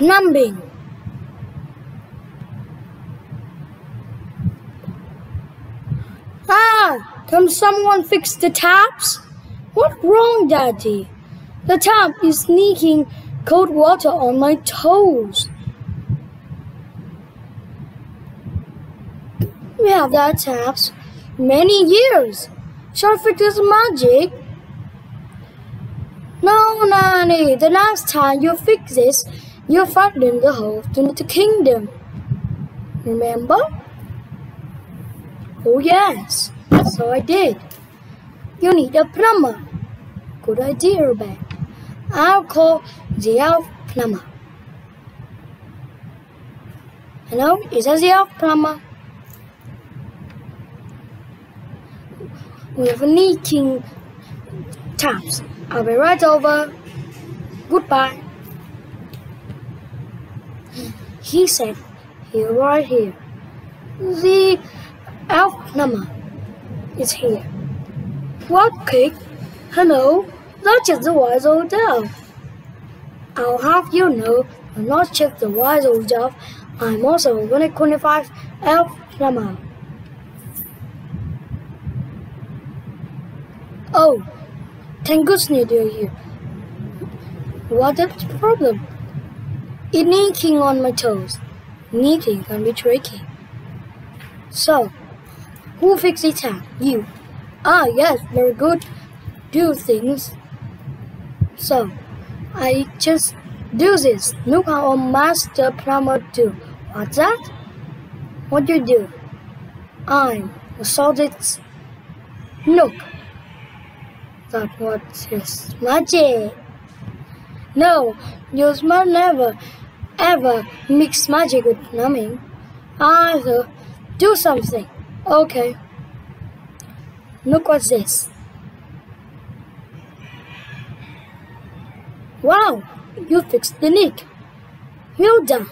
plumbing. Can someone fix the taps? What's wrong, Daddy? The tap is leaking cold water on my toes. We have that taps many years. Shall I fix this magic? No, Nanny. The last time you fix this, you flattened the whole the kingdom. Remember? Oh yes, so I did. You need a plumber. Good idea, Rebecca. I'll call the elf plumber. Hello, is that the elf plumber? We have leaking taps. I'll be right over. Goodbye. He said he'll right here. The elf plumber is here. What cake? Hello, that's just the wise old elf. I'll have you know, I'm not just the wise old elf, I'm also a 125 elf plumber. Oh, thank goodness you're here. What's the problem? It's leaking on my toes. Leaking can be tricky. So, who fixed the tap? You. Ah, yes, very good. Do things. So, I just do this. Look how a master plumber do. What's that? What do you do? I'm a solid. Look. That what is magic. No, you must never, ever mix magic with plumbing. Either do something. Okay. Look what's this. Wow, you fixed the leak. Well done.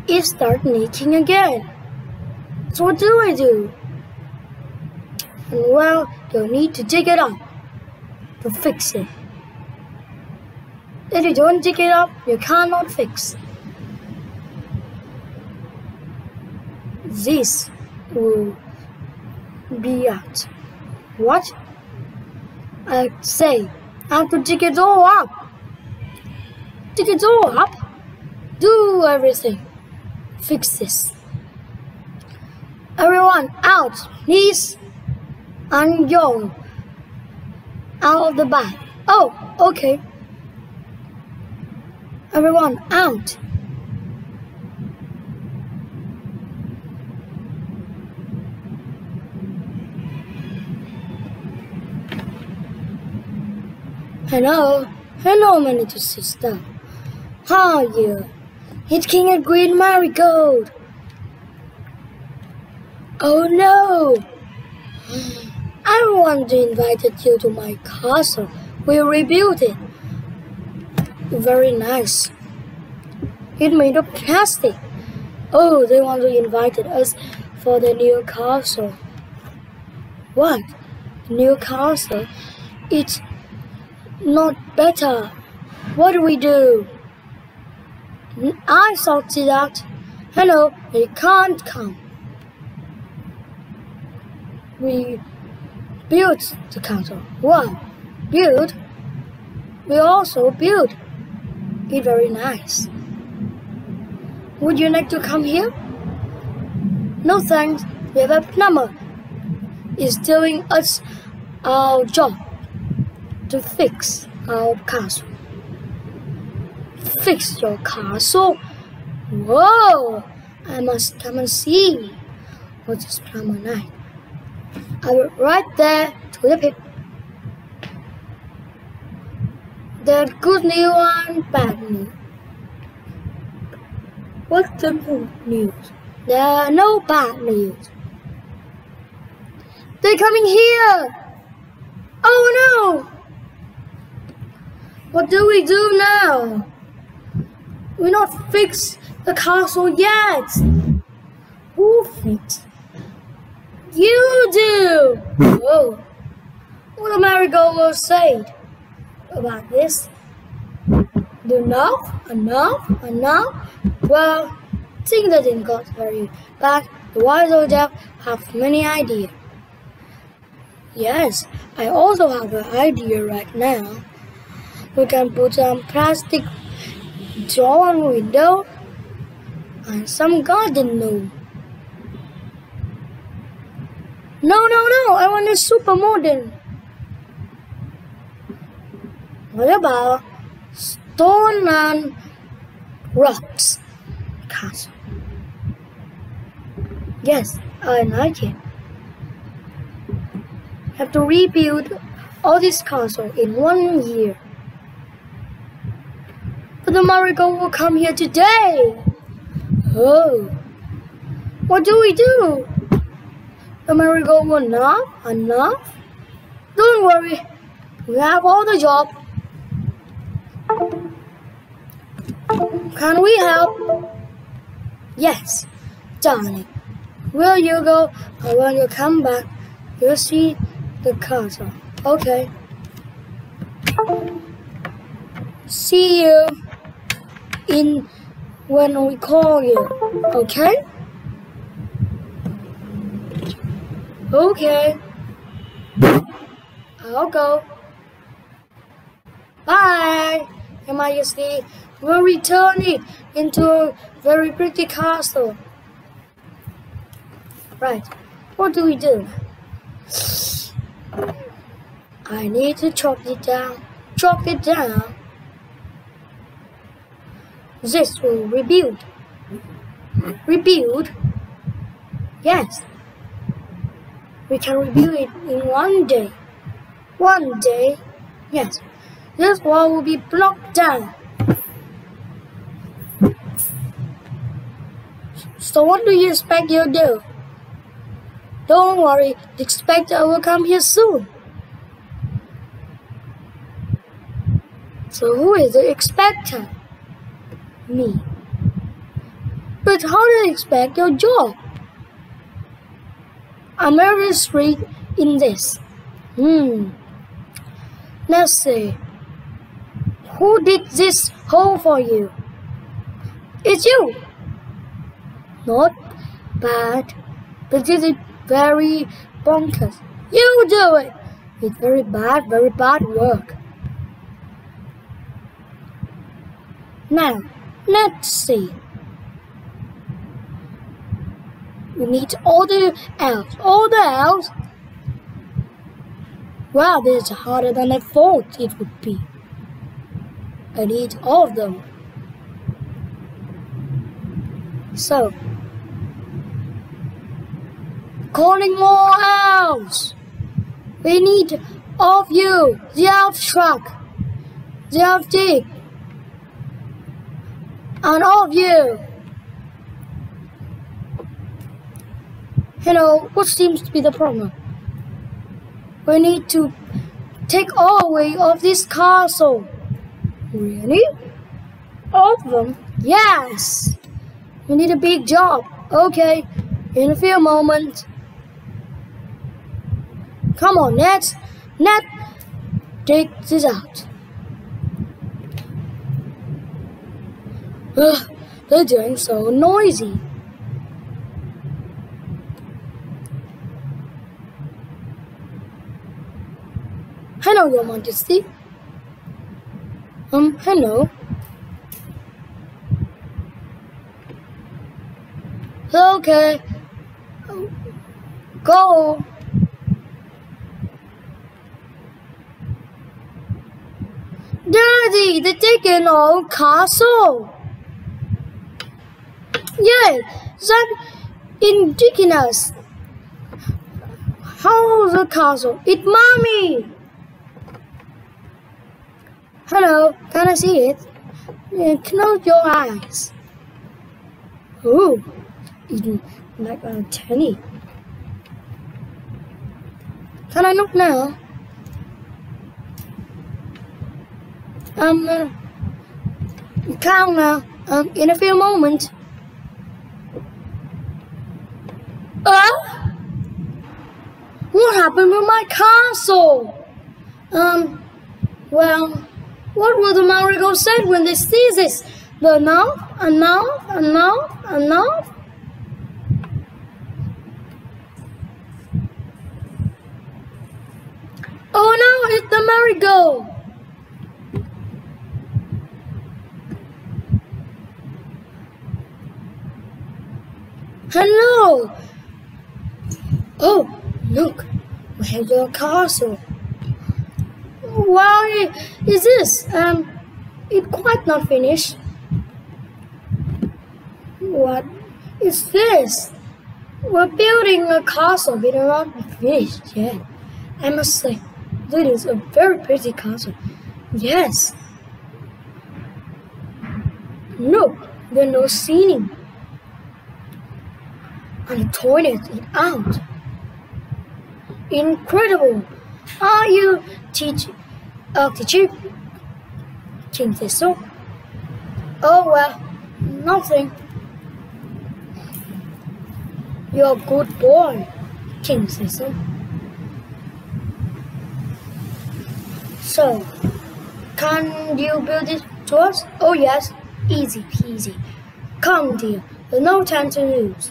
It started leaking again. So what do I do? And well, you'll need to dig it up to fix it. If you don't dig it up, you cannot fix. This will be out. What? I say, I have to dig it all up. Dig it all up? Do everything. Fix this. Everyone out, please. And yo, out of the bath. Oh, okay. Everyone out. Hello, my little sister. How are you? It's King and Queen Marigold. Oh no! I want to invite you to my castle. We rebuilt it. Very nice. It's made of plastic. Oh, they want to invite us for the new castle. What? New castle? It's not better. What do we do? I thought that. Hello, they can't come. We built the castle. Wow, build? We also built. It's very nice. Would you like to come here? No thanks. We have a plumber. He's doing us our job to fix our castle. Fix your castle? Whoa! I must come and see what this plumber like. I'll be right there to the pit. There's good news and bad news. What's the good news? There are no bad news. They're coming here! Oh no! What do we do now? We're not fixed the castle yet. Who fixed? You do? Oh, what the merry-go-round said about this? Enough. Well, things that didn't got very bad. The wise old elf have many ideas. Yes, I also have an idea right now. We can put some plastic door on window and some garden gnome. No, I want a super modern. What about stone and rocks castle? Yes, I like it. Have to rebuild all this castle in 1 year. But the merry-go-round will come here today. Oh, what do we do? The merry-go-round enough? Don't worry, we have all the job. Can we help? Yes, darling. Will you go? And when you come back, you'll see the castle. Okay. See you when we call you. Okay? Okay. I'll go. Bye. Your Majesty, we'll return it into a very pretty castle. Right. What do we do? I need to chop it down. This will rebuild. Yes. We can rebuild it in 1 day. 1 day? Yes. This wall will be blocked down. So what do you expect you'll do? Don't worry, the inspector will come here soon. So who is the inspector? Me. But how do you expect your job? I'm very strict in this. Let's see. Who did this hole for you? It's you. Not bad, but this is very bonkers. You do it. It's very bad work. Now, let's see. We need all the elves. Wow, this is harder than I thought it would be. I need all of them. So, calling more elves. We need all of you. The elf truck, the elf dig, and all of you. Hello, what seems to be the problem? We need to take all away of this castle. Really? All of them? Yes. We need a big job. Okay, in a few moments. Come on, Ned, take this out. Ugh, they're doing so noisy. Hello, Your Majesty. Hello. Okay. Go. Daddy, they're taking our castle. Yeah, that's indigenous. How's the castle? It's Mommy. Hello, can I see it? Close your eyes. Ooh, it's like a tiny. Can I look now? Calm now. In a few moments. happened with my castle? Well, what will the marigold say when they see this? Enough. Oh no, it's the marigold. Hello. Oh, look, we have your castle. Why is this? It's quite not finished. What is this? We're building a castle, but it's not finished yet. I must say, this is a very pretty castle. Yes. Look, there's no ceiling. And the toilet is out. Incredible! Are you teaching? Teacher? King says so. Oh well, nothing. You're a good boy, King says so. So, can you build it to us? Oh yes, easy peasy. Come dear, there's no time to lose.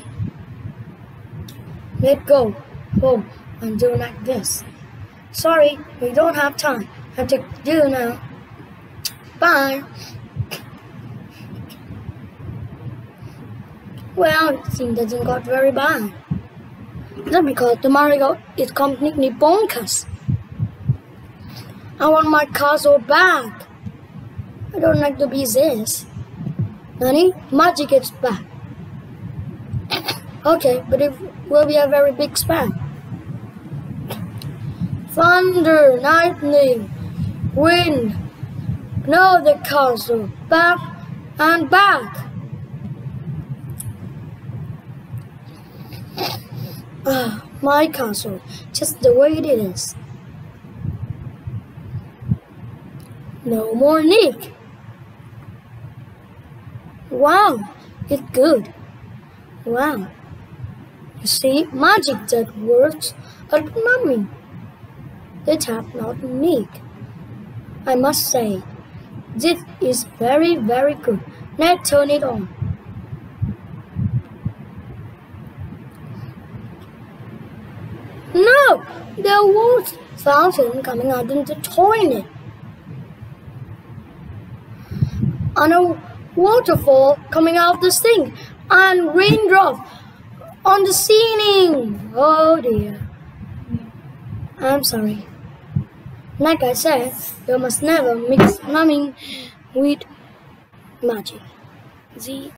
Let's go home and do like this. Sorry, we don't have time. I have to do now. Bye. Well, things doesn't got very bad. That's because the marigold is completely bonkers. I want my castle back. I don't like to be this. Nani, magic gets back. Okay, but it will be a very big span. Thunder, lightning, wind, blow the castle back and back. My castle, just the way it is. No more leak. Wow, it's good. Wow. You see, magic that works at plumbing. The tap not leak. I must say, this is very, very good. Let's turn it on. No! There was fountain coming out in the toilet. And a waterfall coming out of the sink. And raindrops on the ceiling. Oh dear. I'm sorry. Like I said, you must never mix plumbing with magic. See?